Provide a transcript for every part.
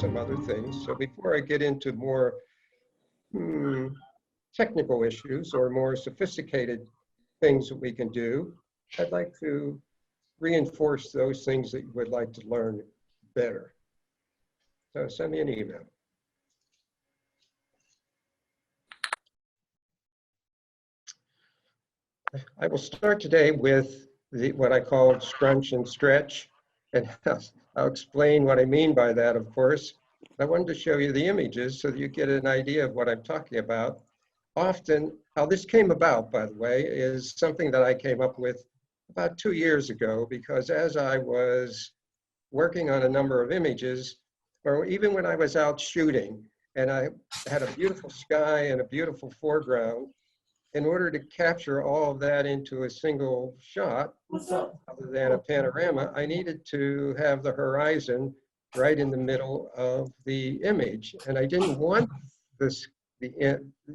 some other things. So before I get into more technical issues or more sophisticated things that we can do, I'd like to reinforce those things that you would like to learn better. So send me an email. I will start today with what I call scrunch and stretch, and I'll explain what I mean by that, of course. I wanted to show you the images so that you get an idea of what I'm talking about. Often, how this came about, by the way, is something that I came up with about 2 years ago, because as I was working on a number of images, or even when I was out shooting, and I had a beautiful sky and a beautiful foreground, in order to capture all of that into a single shot, other than a panorama, I needed to have the horizon right in the middle of the image. And I didn't want the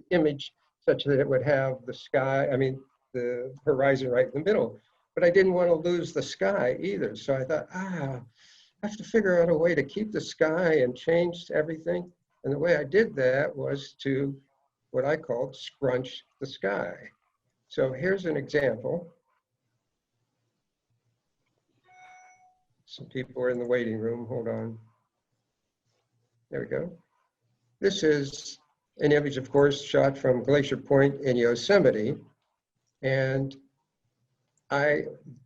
image such that it would have the sky, the horizon right in the middle. But I didn't want to lose the sky either. So I thought, I have to figure out a way to keep the sky and change everything. And the way I did that was to what I called scrunch the sky. So here's an example. Some people are in the waiting room, hold on. There we go. This is an image, of course, shot from Glacier Point in Yosemite. And I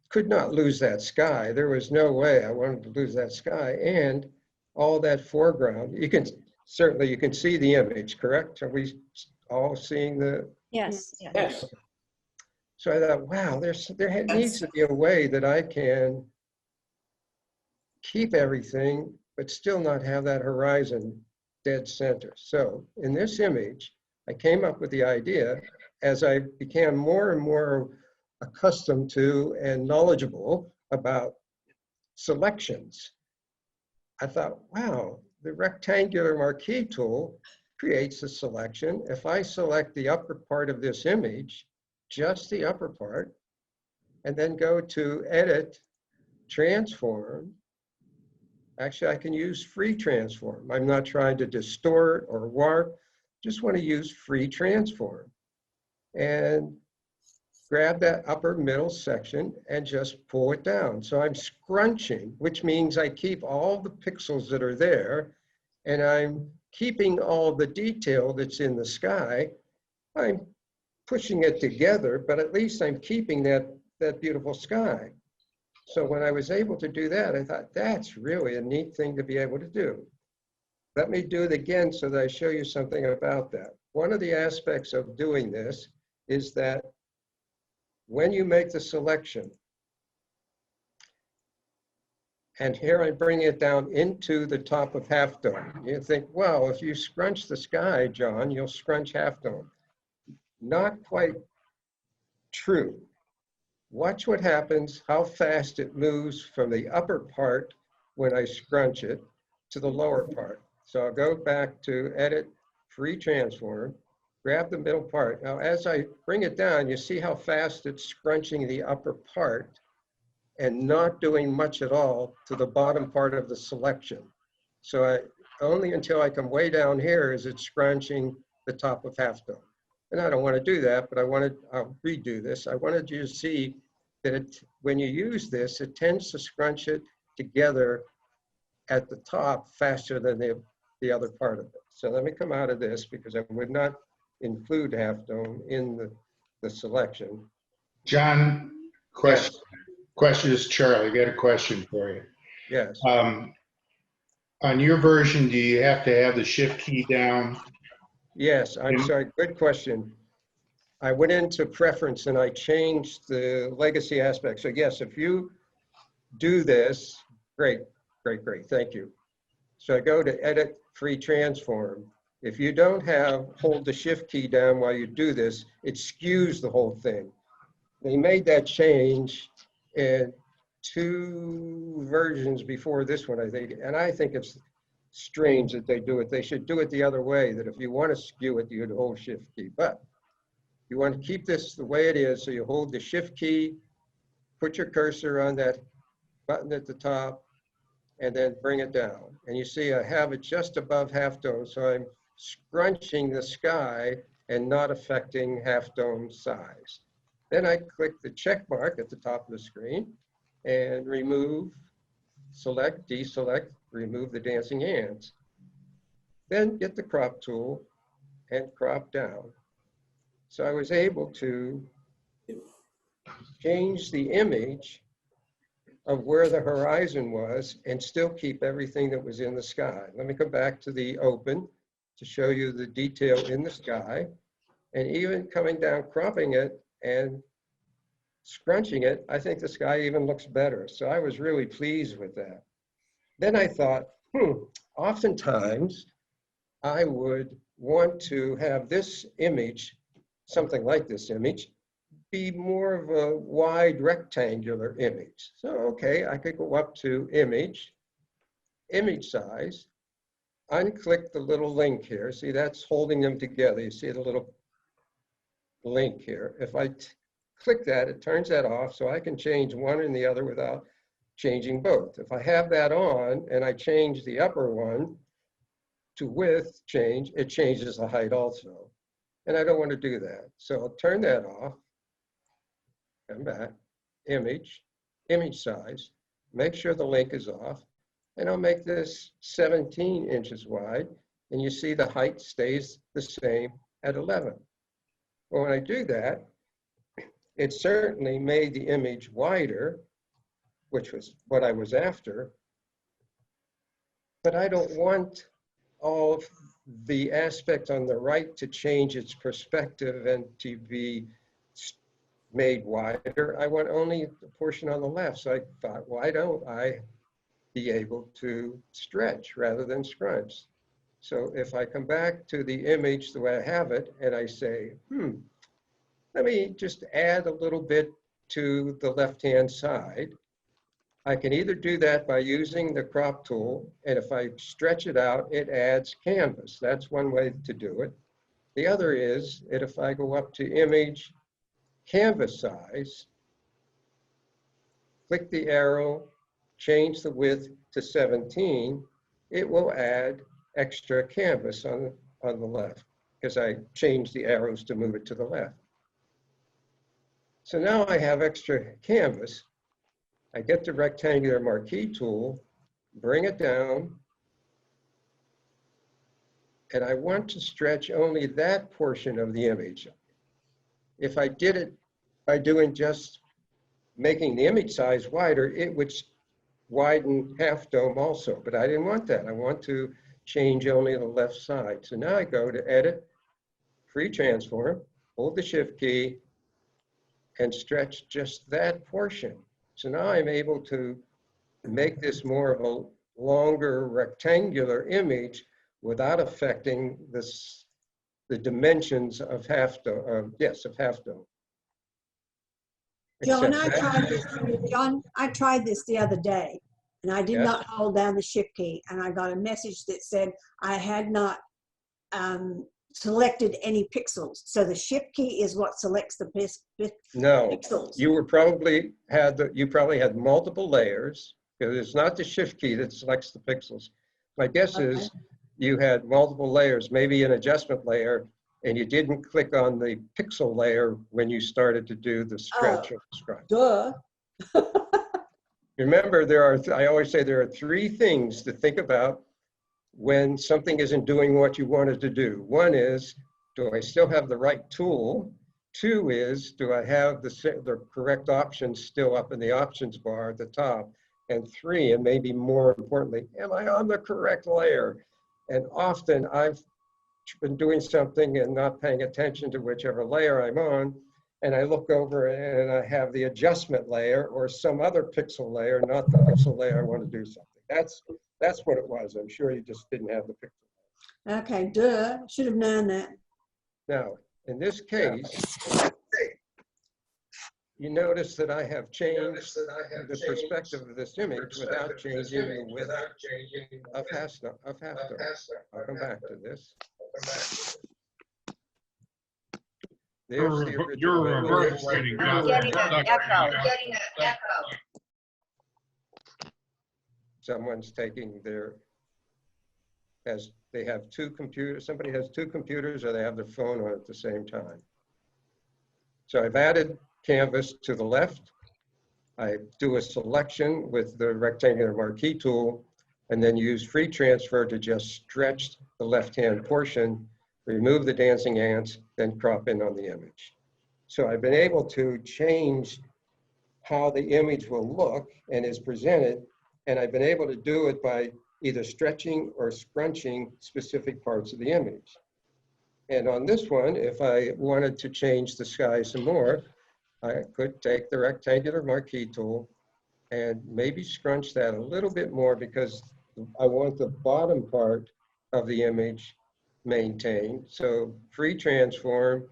could not lose that sky. There was no way I wanted to lose that sky. And all that foreground, you can see the image, correct? Are we all seeing the? Yes. Yes. So I thought, wow, there needs to be a way that I can keep everything, but still not have that horizon dead center. So in this image, I came up with the idea as I became more and more accustomed to and knowledgeable about selections. I thought, wow, the rectangular marquee tool creates a selection. If I select the upper part of this image, just the upper part, and then go to Edit, Transform, actually I can use Free Transform. I'm not trying to distort or warp, just want to use Free Transform. And grab that upper middle section and just pull it down. So I'm scrunching, which means I keep all the pixels that are there, and I'm keeping all the detail that's in the sky. I'm pushing it together, but at least I'm keeping that beautiful sky. So when I was able to do that, I thought, that's really a neat thing to be able to do. Let me do it again so that I show you something about that. One of the aspects of doing this is that when you make the selection, and here I bring it down into the top of Half Dome. You think, well, if you scrunch the sky, John, you'll scrunch Half Dome. Not quite true. Watch what happens, how fast it moves from the upper part when I scrunch it to the lower part. So I'll go back to Edit, Free Transform, grab the middle part. Now, as I bring it down, you see how fast it's scrunching the upper part and not doing much at all to the bottom part of the selection. So only until I come way down here is it scrunching the top of Half Dome. And I don't want to do that, but I'll redo this. I wanted you to see that when you use this, it tends to scrunch it together at the top faster than the other part of it. So let me come out of this because I would not include Half Dome in the selection. John, question. Yes. Question is Charlie. I got a question for you. Yes. On your version, do you have to have the shift key down? Yes, I'm sorry, good question. I went into preference and I changed the legacy aspect. So yes, if you do this, great, thank you. So I go to Edit, Free Transform. If you don't hold the shift key down while you do this, it skews the whole thing. They made that change in 2 versions before this one, I think, and I think it's strange that they do it. They should do it the other way, that if you want to skew it, you'd hold shift key. But you want to keep this the way it is, so you hold the shift key, put your cursor on that button at the top, and then bring it down. And you see I have it just above half dome, so I'm scrunching the sky and not affecting half dome size. Then I click the check mark at the top of the screen and remove, select, deselect, remove the dancing ants. Then get the crop tool and crop down. So I was able to change the image of where the horizon was and still keep everything that was in the sky. Let me come back to the open to show you the detail in the sky. And even coming down, cropping it and scrunching it, I think the sky even looks better. So I was really pleased with that. Then I thought, oftentimes I would want to have this image, something like this image, be more of a wide rectangular image. So, okay, I could go up to image size, unclick the little link here. See, that's holding them together. You see the little link here. If I click that, it turns that off, so I can change one and the other without changing both. If I have that on and I change the upper one to width change, it changes the height also. And I don't want to do that. So I'll turn that off, come back, image size, make sure the link is off, and I'll make this 17 inches wide. And you see the height stays the same at 11. Well, when I do that, it certainly made the image wider, which was what I was after, but I don't want all of the aspect on the right to change its perspective and to be made wider. I want only the portion on the left. So I thought, why don't I be able to stretch rather than scrunch? So if I come back to the image the way I have it and I say, let me just add a little bit to the left-hand side. I can either do that by using the crop tool, and if I stretch it out, it adds canvas. That's one way to do it. The other is that if I go up to image, canvas size, click the arrow, change the width to 17, it will add extra canvas on the left because I changed the arrows to move it to the left. So now I have extra canvas. I get the rectangular marquee tool, bring it down, and I want to stretch only that portion of the image. If I did it by doing just making the image size wider, it would widen half dome also, but I didn't want that. I want to change only the left side. So now I go to edit, free transform, hold the shift key, and stretch just that portion. So now I'm able to make this more of a longer rectangular image without affecting the dimensions of half dome, of half dome. John, I tried this the other day, and I did not hold down the shift key, and I got a message that said I had not selected any pixels. So the shift key is what selects the pixels. You probably had multiple layers, because it's not the shift key that selects the pixels. My guess is you had multiple layers, maybe an adjustment layer, and you didn't click on the pixel layer when you started to do the stretch or the scrunch. Duh. Remember, I always say there are three things to think about when something isn't doing what you wanted to do. One is, do I still have the right tool? Two is, do I have the correct options still up in the options bar at the top? And three, and maybe more importantly, am I on the correct layer? And often I've been doing something and not paying attention to whichever layer I'm on, and I look over and I have the adjustment layer or some other pixel layer, not the pixel layer I want to do something. That's what it was. I'm sure you just didn't have the pixel. Okay, duh. Should have known that. Now, in this case, you notice that I have changed the perspective of this image without changing the width of half dome. I'll come back to this. There's the original. You're reverberating. Getting an echo. someone's taking their, as they have two computers, somebody has two computers or they have their phone on at the same time. So I've added canvas to the left. I do a selection with the rectangular marquee tool and then use free transfer to just stretch the left-hand portion, remove the dancing ants, then crop in on the image. So I've been able to change how the image will look and is presented, and I've been able to do it by either stretching or scrunching specific parts of the image. And on this one, if I wanted to change the sky some more, I could take the rectangular marquee tool and maybe scrunch that a little bit more because I want the bottom part of the image maintained. So free transform,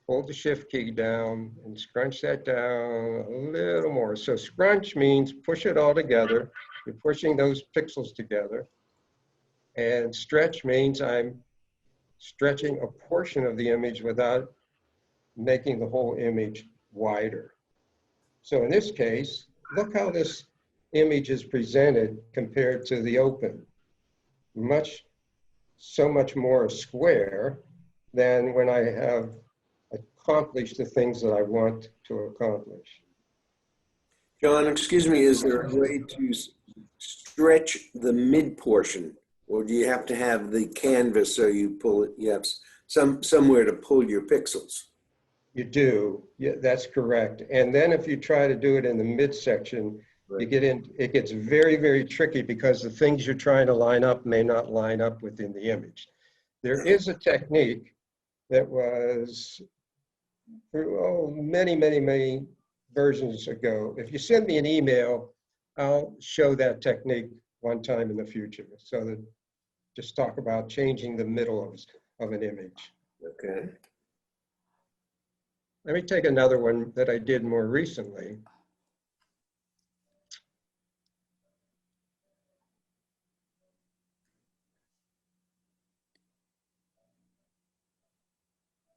hold the shift key down and scrunch that down a little more. So scrunch means push it all together. You're pushing those pixels together. And stretch means I'm stretching a portion of the image without making the whole image wider. So in this case, look how this image is presented compared to the open. So much more square than when I have accomplish the things that I want to accomplish. John, excuse me, is there a way to stretch the mid portion, or do you have to have the canvas so you pull it? You have somewhere to pull your pixels. You do, yeah, that's correct. And then if you try to do it in the midsection, Right. you get in, it gets very, very tricky because the things you're trying to line up may not line up within the image. There is a technique that was many versions ago. If you send me an email, I'll show that technique one time in the future. So that just talk about changing the middle of an image. Okay. Let me take another one that I did more recently.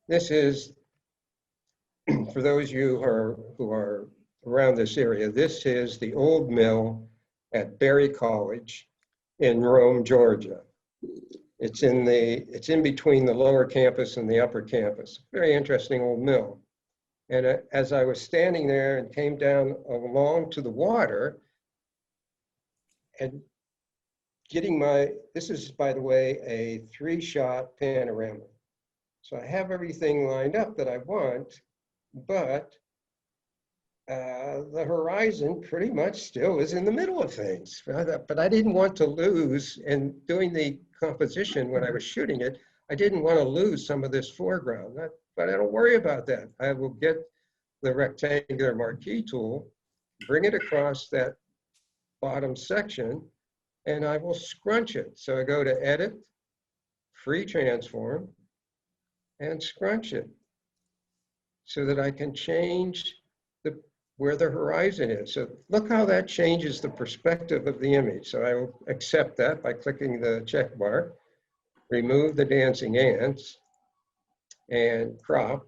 This is, for those of you who are around this area, this is the old mill at Berry College in Rome, Georgia. It's in between the lower campus and the upper campus. Very interesting old mill. And as I was standing there and came down along to the water and getting this is, by the way, a 3-shot panorama. So I have everything lined up that I want, but the horizon pretty much still is in the middle of things. But I didn't want to lose, and doing the composition when I was shooting it, I didn't want to lose some of this foreground. But I don't worry about that. I will get the rectangular marquee tool, bring it across that bottom section, and I will scrunch it. So I go to Edit, Free Transform, and scrunch it so that I can change where the horizon is. So look how that changes the perspective of the image. So I will accept that by clicking the check bar, remove the dancing ants, and crop.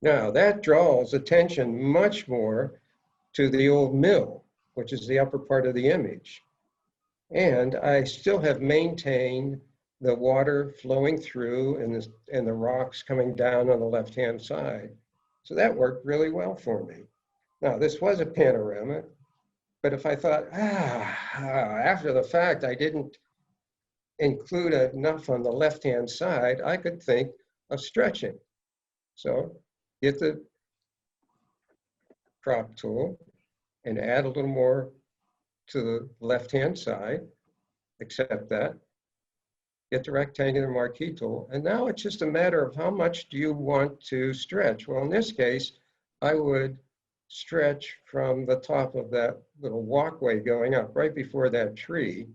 Now that draws attention much more to the old mill, which is the upper part of the image. And I still have maintained the water flowing through and the rocks coming down on the left-hand side. So that worked really well for me. Now, this was a panorama, but if I thought, after the fact, I didn't include enough on the left-hand side, I could think of stretching. So get the crop tool and add a little more to the left-hand side, accept that, get the rectangular marquee tool, and now it's just a matter of how much do you want to stretch. Well, in this case, I would stretch from the top of that little walkway going up right before that tree.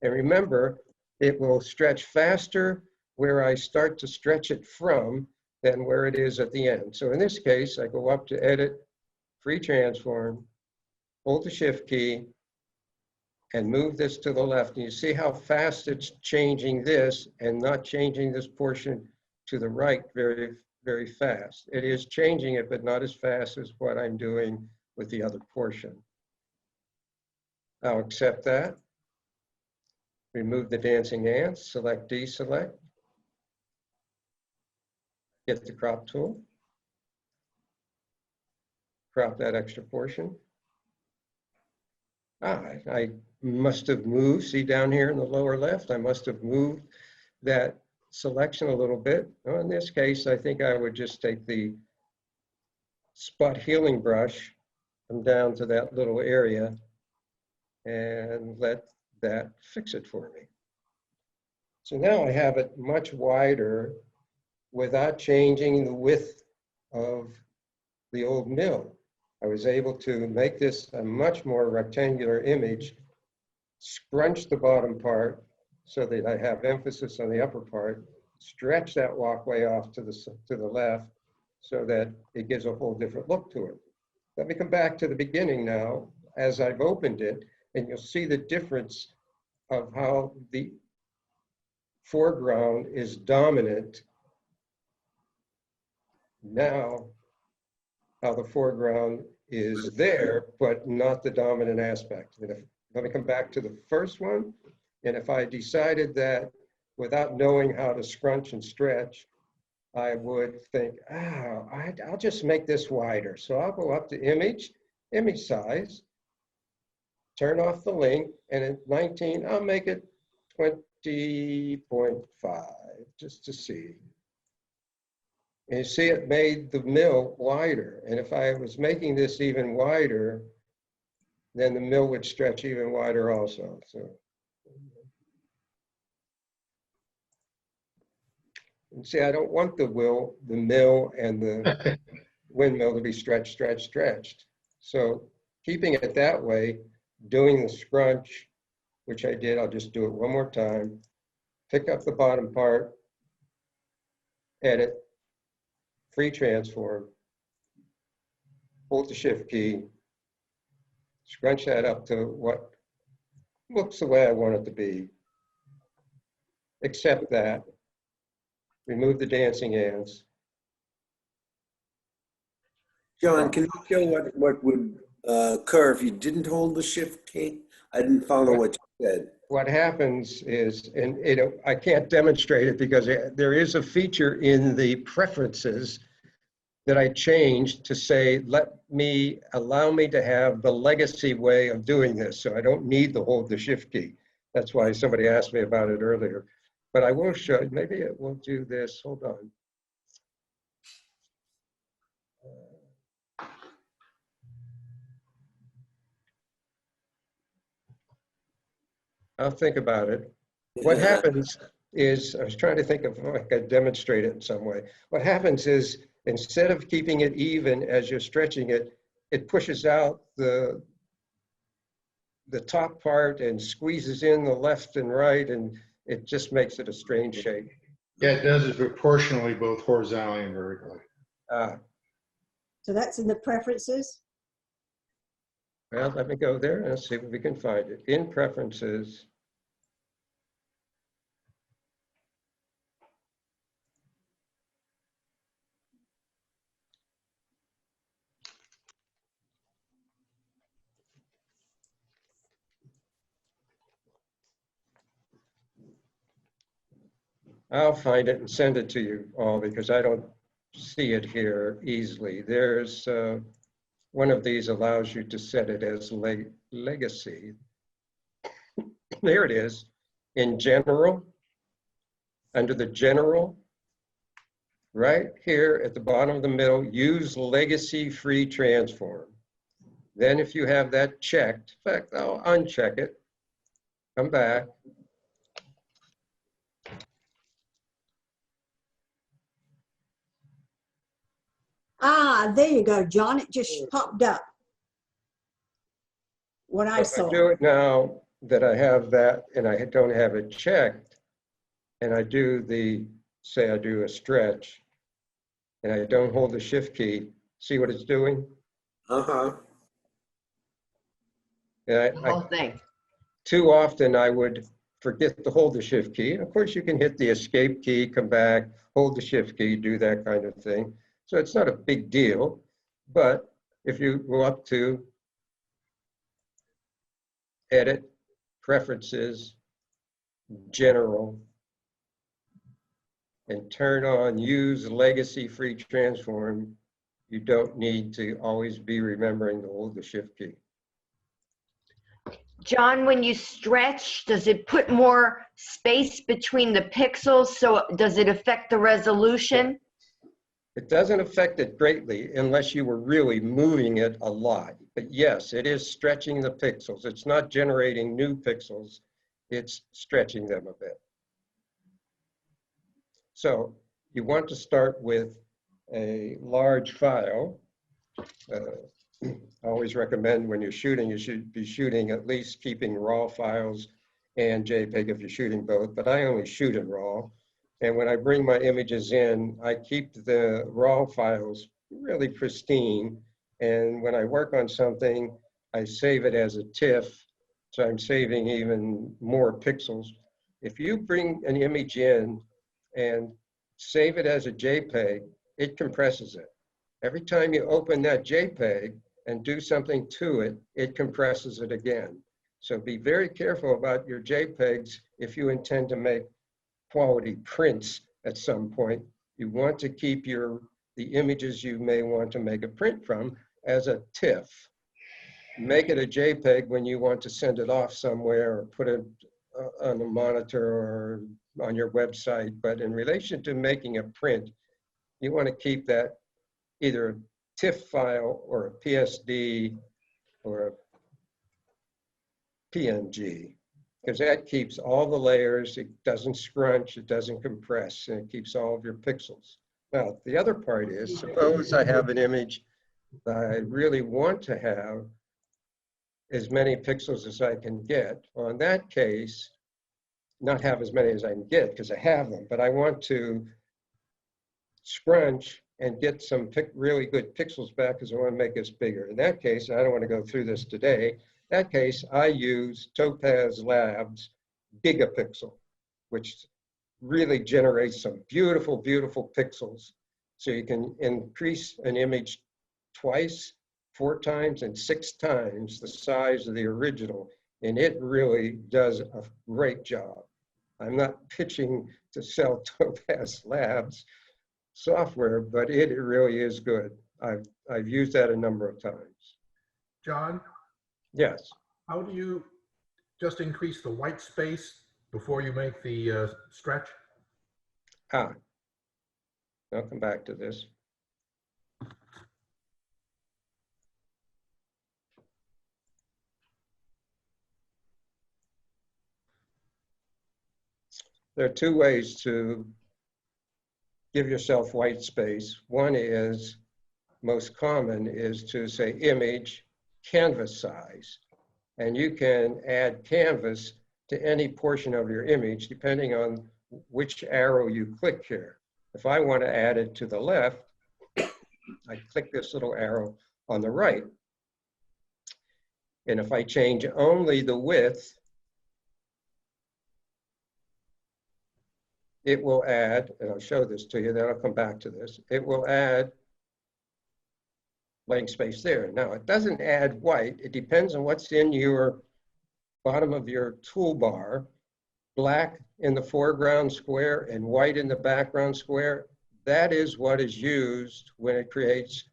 And remember, it will stretch faster where I start to stretch it from than where it is at the end. So in this case, I go up to Edit, Free Transform, hold the Shift key, and move this to the left. And you see how fast it's changing this and not changing this portion to the right very, very fast. It is changing it, but not as fast as what I'm doing with the other portion. I'll accept that. Remove the dancing ants, select deselect. Get the crop tool. Crop that extra portion. I must have moved, see down here in the lower left, I must have moved that selection a little bit. Well, in this case, I think I would just take the spot healing brush, come down to that little area and let that fix it for me. So now I have it much wider without changing the width of the old mill. I was able to make this a much more rectangular image, scrunch the bottom part so that I have emphasis on the upper part, stretch that walkway off to the left so that it gives a whole different look to it. Let me come back to the beginning now as I've opened it, and you'll see the difference of how the foreground is dominant now, how the foreground is there, but not the dominant aspect. And let me come back to the first one. And if I decided that without knowing how to scrunch and stretch, I would think, I'll just make this wider. So I'll go up to image size, turn off the link, and at 19, I'll make it 20.5, just to see. And you see it made the mill wider. And if I was making this even wider, then the mill would stretch even wider also. So, and see, I don't want the mill and the windmill to be stretched. So keeping it that way, doing the scrunch, which I did, I'll just do it one more time. Pick up the bottom part, edit, free transform, hold the shift key, scrunch that up to what looks the way I want it to be. Accept that, remove the dancing ants. John, can you show what would occur if you didn't hold the shift key? I didn't follow what you said. What happens is, and I can't demonstrate it because there is a feature in the preferences that I changed to say, allow me to have the legacy way of doing this. So I don't need to hold the shift key. That's why somebody asked me about it earlier. But I will show you, maybe it will do this, hold on. I'll think about it. What happens is, I was trying to think of if I could demonstrate it in some way. What happens is, instead of keeping it even as you're stretching it, it pushes out the top part and squeezes in the left and right, and it just makes it a strange shape. Yeah, it does it proportionally, both horizontally and vertically. So that's in the preferences. Well, let me go there and see if we can find it. In preferences. I'll find it and send it to you all because I don't see it here easily. There's one of these allows you to set it as legacy. There it is. In general, under the general, right here at the bottom of the middle, use legacy free transform. Then if you have that checked, in fact, I'll uncheck it, come back. There you go, John. It just popped up. What I If saw. I do it now that I have that and I don't have it checked, and I do say I do a stretch, and I don't hold the shift key, see what it's doing? Uh-huh. And The whole thing. too often I would forget to hold the shift key. Of course, you can hit the escape key, come back, hold the shift key, do that kind of thing. So it's not a big deal. But if you go up to Edit, Preferences, General, and turn on Use Legacy Free Transform, you don't need to always be remembering to hold the shift key. John, when you stretch, does it put more space between the pixels? So does it affect the resolution? It doesn't affect it greatly unless you were really moving it a lot. But yes, it is stretching the pixels. It's not generating new pixels. It's stretching them a bit. So you want to start with a large file. I always recommend when you're shooting, you should be shooting at least keeping RAW files and JPEG if you're shooting both, but I only shoot in RAW. And when I bring my images in, I keep the RAW files really pristine. And when I work on something, I save it as a TIFF, so I'm saving even more pixels. If you bring an image in and save it as a JPEG, it compresses it. Every time you open that JPEG and do something to it, it compresses it again. So be very careful about your JPEGs if you intend to make quality prints at some point. You want to keep the images you may want to make a print from as a TIFF. Make it a JPEG when you want to send it off somewhere or put it on a monitor or on your website. But in relation to making a print, you want to keep that either a TIFF file or a PSD or a PNG, because that keeps all the layers. It doesn't scrunch, it doesn't compress, and it keeps all of your pixels. Now, the other part is, suppose I have an image that I really want to have as many pixels as I can get. Well, in that case, not have as many as I can get because I have them, but I want to scrunch and get some really good pixels back because I want to make this bigger. In that case, I don't want to go through this today. In that case, I use Topaz Labs Gigapixel, which really generates some beautiful, beautiful pixels. So you can increase an image twice, 4 times, and 6 times the size of the original. And it really does a great job. I'm not pitching to sell Topaz Labs software, but it really is good. I've used that a number of times. John, Yes. how do you just increase the white space before you make the stretch? I'll come back to this. There are 2 ways to give yourself white space. One is, most common, is to say image, canvas size. And you can add canvas to any portion of your image depending on which arrow you click here. If I want to add it to the left, I click this little arrow on the right. And if I change only the width, it will add, and I'll show this to you, then I'll come back to this. It will add blank space there. Now, it doesn't add white. It depends on what's in your bottom of your toolbar. Black in the foreground square and white in the background square. That is what is used when it creates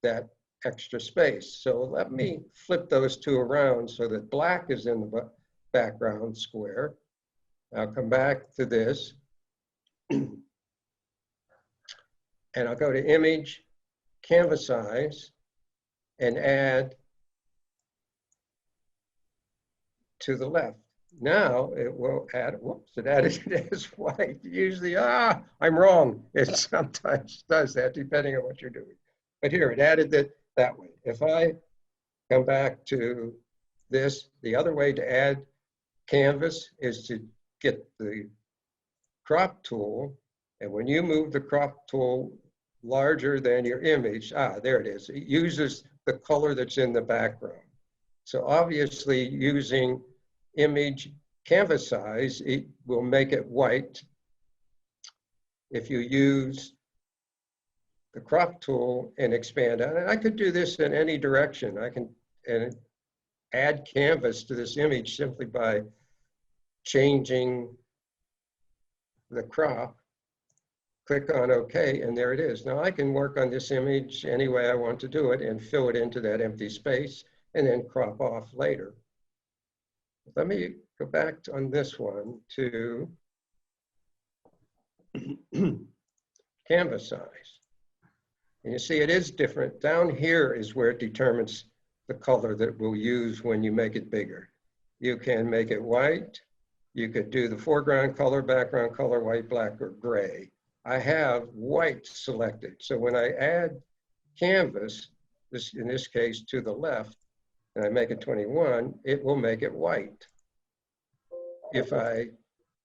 that extra space. So let me flip those 2 around so that black is in the background square. I'll come back to this. And I'll go to image, canvas size, and add to the left. Now it will add, whoops, it added it as white. Usually, I'm wrong. It sometimes does that depending on what you're doing. But here, it added it that way. If I come back to this, the other way to add canvas is to get the crop tool, and when you move the crop tool larger than your image, there it is. It uses the color that's in the background. So obviously using image, canvas size, it will make it white if you use the crop tool and expand on it. I could do this in any direction. I can add canvas to this image simply by changing the crop, click on OK, and there it is. Now I can work on this image any way I want to do it and fill it into that empty space and then crop off later. Let me go back on this one to canvas size. And you see it is different. Down here is where it determines the color that we'll use when you make it bigger. You can make it white. You could do the foreground color, background color, white, black, or gray. I have white selected. So when I add canvas, in this case to the left, and I make it 21, it will make it white. If I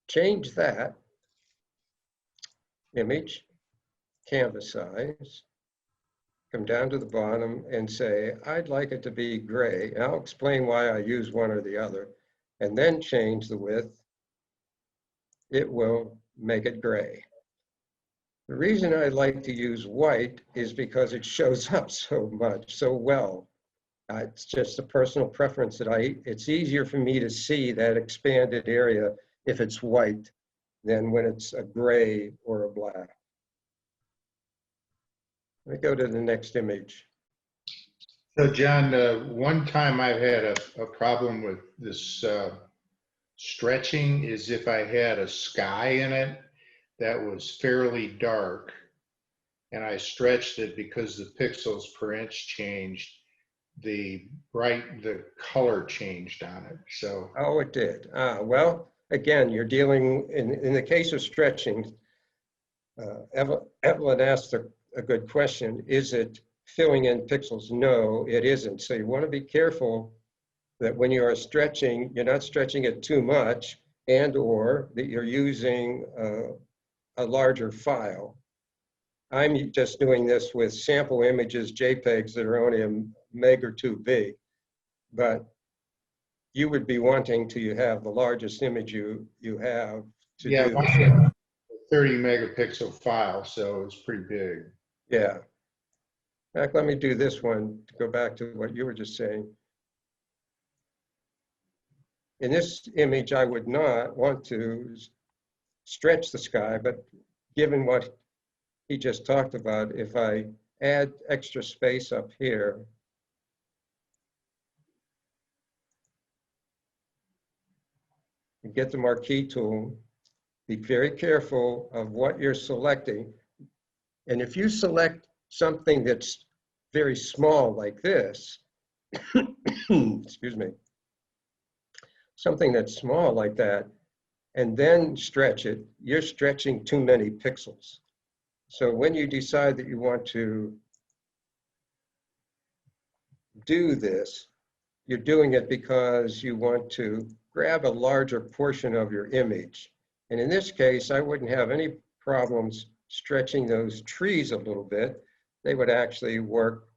change that image, canvas size, come down to the bottom and say, I'd like it to be gray. And I'll explain why I use one or the other, and then change the width, it will make it gray. The reason I like to use white is because it shows up so much, so well. It's just a personal preference that it's easier for me to see that expanded area if it's white than when it's a gray or a black. Let me go to the next image. So John, one time I've had a problem with this stretching is if I had a sky in it that was fairly dark and I stretched it because the pixels per inch changed, the color changed on it. So Oh, it did. Well, again, you're dealing, in the case of stretching, Evelyn asked a good question. Is it filling in pixels? No, it isn't. So you want to be careful that when you are stretching, you're not stretching it too much, and or that you're using a larger file. I'm just doing this with sample images, JPEGs that are only a meg or two big, but you would be wanting to have the largest image you have to yeah, do mine this. had a 30 megapixel file, so it's pretty big. Yeah. In fact, let me do this one to go back to what you were just saying. In this image, I would not want to stretch the sky, but given what he just talked about, if I add extra space up here, and get the marquee tool, be very careful of what you're selecting. And if you select something that's very small like this, excuse me, something that's small like that, and then stretch it, you're stretching too many pixels. So when you decide that you want to do this, you're doing it because you want to grab a larger portion of your image. And in this case, I wouldn't have any problems stretching those trees a little bit. They would actually work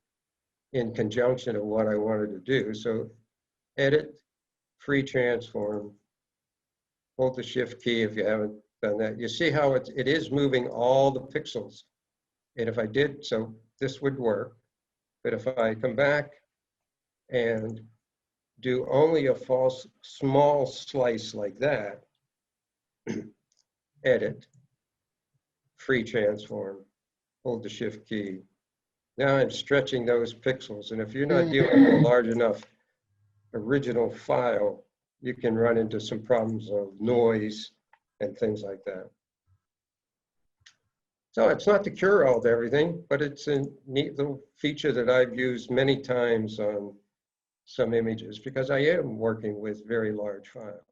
in conjunction of what I wanted to do. So edit, free transform, hold the shift key if you haven't done that. You see how it is moving all the pixels. And if I did, so this would work. But if I come back and do only a small slice like that, edit, free transform, hold the shift key. Now I'm stretching those pixels. And if you're not dealing with a large enough original file, you can run into some problems of noise and things like that. So it's not the cure-all to everything, but it's a neat little feature that I've used many times on some images because I am working with very large files.